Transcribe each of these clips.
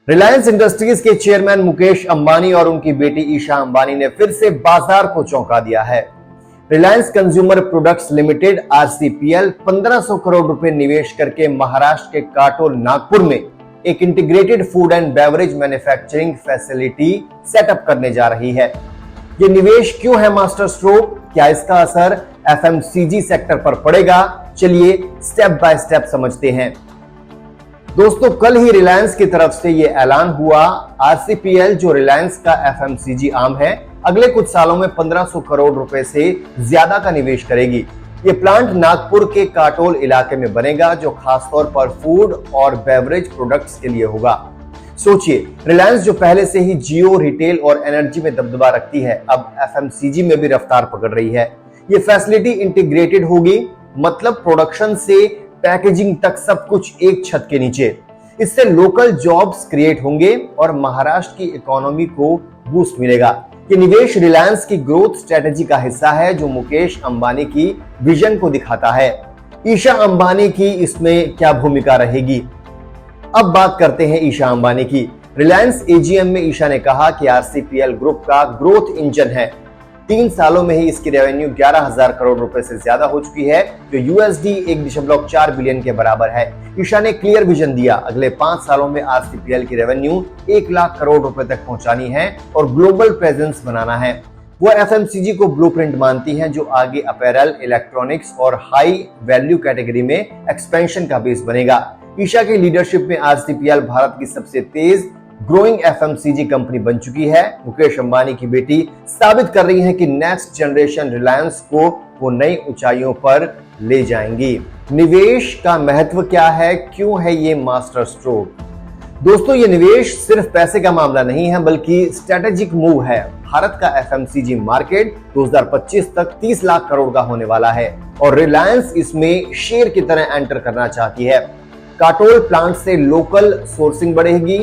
Reliance industries के chairman Mukesh Ambani और उनकी बेटी ईशा अंबानी ने फिर से बाजार को चौंका दिया है। Reliance consumer products limited RCPL 1500 crore रुपए निवेश करके महाराष्ट्र के काटोल नागपुर में एक integrated food and beverage manufacturing facility setup करने जा रही है। ये निवेश क्यों है मास्टर स्ट्रोक? क्या इसका असर एफएमसीजी सेक्टर पर पड़ेगा? चलिए स्टेप बाय स्टेप समझते हैं। दोस्तों, कल ही रिलायंस की तरफ से यह ऐलान हुआ, आरसीपीएल जो रिलायंस का एफएमसीजी आर्म है, अगले कुछ सालों में 1500 करोड़ रुपए से ज्यादा का निवेश करेगी। ये प्लांट नागपुर के काटोल इलाके में बनेगा, जो खासतौर पर फूड और बेवरेज प्रोडक्ट्स के लिए होगा। सोचिए, रिलायंस जो पहले से ही जियो, रिटेल और एनर्जी में दबदबा रखती है, अब एफएमसीजी में भी रफ्तार पकड़ रही है। ये फैसिलिटी इंटीग्रेटेड होगी, मतलब प्रोडक्शन से पैकेजिंग तक सब कुछ एक छत के नीचे। इससे लोकल जॉब्स क्रिएट होंगे और महाराष्ट्र की इकोनॉमी को बूस्ट मिलेगा। ये निवेश रिलायंस की ग्रोथ स्ट्रेटेजी का हिस्सा है, जो मुकेश अंबानी की विजन को दिखाता है। ईशा अंबानी की इसमें क्या भूमिका रहेगी? अब बात करते हैं ईशा अंबानी की। रिलायंस एजीएम में ईशा ने कहा कि आरसीपीएल ग्रुप का ग्रोथ इंजन है। 3 सालों में ही इसकी रेवेन्यू 11,000 करोड़ रुपए से ज्यादा हो चुकी है, जो यूएसडी 1.4 बिलियन के बराबर है। ईशा ने क्लियर विजन दिया, अगले 5 सालों में आरसीपीएल की रेवेन्यू 1 लाख करोड़ रुपए तक पहुंचानी है और ग्लोबल प्रेजेंस बनाना है। वो एफएमसीजी को ब्लूप्रिंट मानती हैं, जो आगे अपैरल, इलेक्ट्रॉनिक्स और हाई वैल्यू कैटेगरी में एक्सपेंशन का बेस बनेगा। ईशा की लीडरशिप में आरसीपीएल भारत की सबसे तेज ग्रोइंग एफएमसीजी कंपनी बन चुकी है। मुकेश अंबानी की बेटी साबित कर रही है कि नेक्स्ट जनरेशन रिलायंस को वो नई ऊंचाइयों पर ले जाएंगी। निवेश का महत्व क्या है? क्यों है ये मास्टर स्ट्रोक? दोस्तों, ये निवेश सिर्फ पैसे का मामला नहीं है, बल्कि स्ट्रेटेजिक मूव है। भारत का एफएमसीजी मार्केट 2025 तक 30 लाख करोड़ का होने वाला है और रिलायंस इसमें शेर की तरह एंटर करना चाहती है। काटोल प्लांट से लोकल सोर्सिंग बढ़ेगी,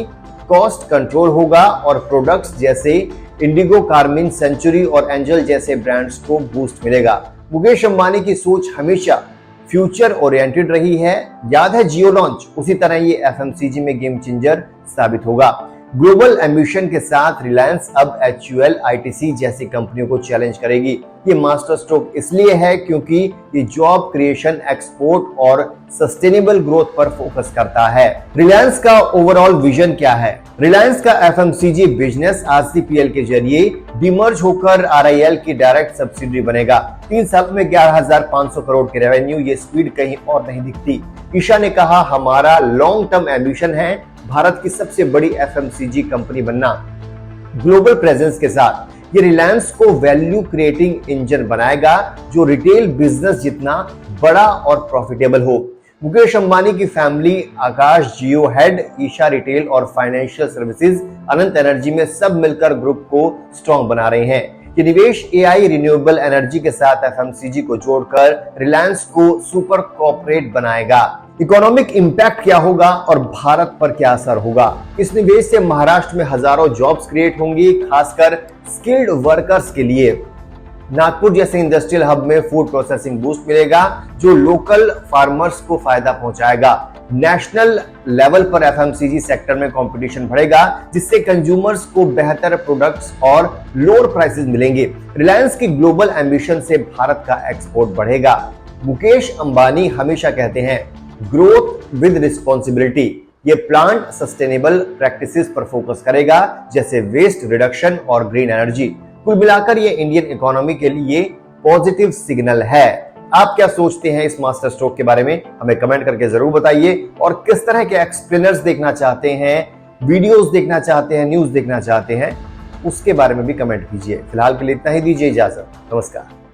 कॉस्ट कंट्रोल होगा और प्रोडक्ट्स जैसे इंडिगो, कार्मिन, सेंचुरी और एंजल जैसे ब्रांड्स को बूस्ट मिलेगा। मुकेश अंबानी की सोच हमेशा फ्यूचर ओरिएंटेड रही है। याद है जियो लॉन्च? उसी तरह ये एफएमसीजी में गेम चेंजर साबित होगा। ग्लोबल एम्बिशन के साथ रिलायंस अब एचयूएल, आईटीसी जैसी कंपनियों को चैलेंज करेगी। ये मास्टर स्ट्रोक इसलिए है क्योंकि ये जॉब क्रिएशन, एक्सपोर्ट और सस्टेनेबल ग्रोथ पर फोकस करता है। रिलायंस का ओवरऑल विजन क्या है? रिलायंस का एफएमसीजी बिजनेस आरसीपीएल के जरिए डिमर्ज होकर आरआईएल की डायरेक्ट सब्सिडरी बनेगा। 3 साल में 11,500 करोड़ की रेवेन्यू, ये स्पीड कहीं और नहीं दिखती। ईशा ने कहा, हमारा लॉन्ग टर्म एम्बिशन है भारत की सबसे बड़ी एफएमसीजी कंपनी बनना, ग्लोबल प्रेजेंस के साथ। ये रिलायंस को वैल्यू क्रिएटिंग इंजन बनाएगा, जो रिटेल बिजनेस जितना बड़ा और प्रॉफिटेबल हो। मुकेश अंबानी की फैमिली, आकाश जियो हेड, ईशा रिटेल और फाइनेंशियल सर्विसेज, अनंत एनर्जी में सब मिलकर ग्रुप को स्ट्रॉन्ग बना रहे हैं। ये निवेश एआई, रिन्यूएबल एनर्जी के साथ एफएमसीजी को जोड़कर रिलायंस को सुपर कॉर्पोरेट बनाएगा। इकोनॉमिक इंपैक्ट क्या होगा और भारत पर क्या असर होगा? इस निवेश से महाराष्ट्र में हजारों जॉब्स क्रिएट होंगी, खासकर स्किल्ड वर्कर्स के लिए। नागपुर जैसे इंडस्ट्रियल हब में फूड प्रोसेसिंग बूस्ट मिलेगा, जो लोकल फार्मर्स को फायदा पहुंचाएगा। नेशनल लेवल पर एफएमसीजी सेक्टर में कंपटीशन बढ़ेगा, जिससे कंज्यूमर्स को बेहतर प्रोडक्ट्स और लोअर प्राइसेस मिलेंगे। रिलायंस की ग्लोबल एम्बिशन से भारत का एक्सपोर्ट बढ़ेगा। मुकेश अंबानी हमेशा कहते हैं, ग्रोथ विद रिस्पॉन्सिबिलिटी। ये प्लांट सस्टेनेबल प्रैक्टिसेस पर फोकस करेगा, जैसे वेस्ट रिडक्शन और ग्रीन एनर्जी। कुल मिलाकर ये इंडियन इकोनॉमी के लिए पॉजिटिव सिग्नल है। आप क्या सोचते हैं इस मास्टर स्ट्रोक के बारे में? हमें कमेंट करके जरूर बताइए। और किस तरह के एक्सप्लेनर्स देखना चाहते हैं, वीडियोस देखना चाहते हैं, न्यूज देखना चाहते हैं, उसके बारे में भी कमेंट कीजिए। फिलहाल के लिए इतना ही, दीजिए इजाजत। नमस्कार।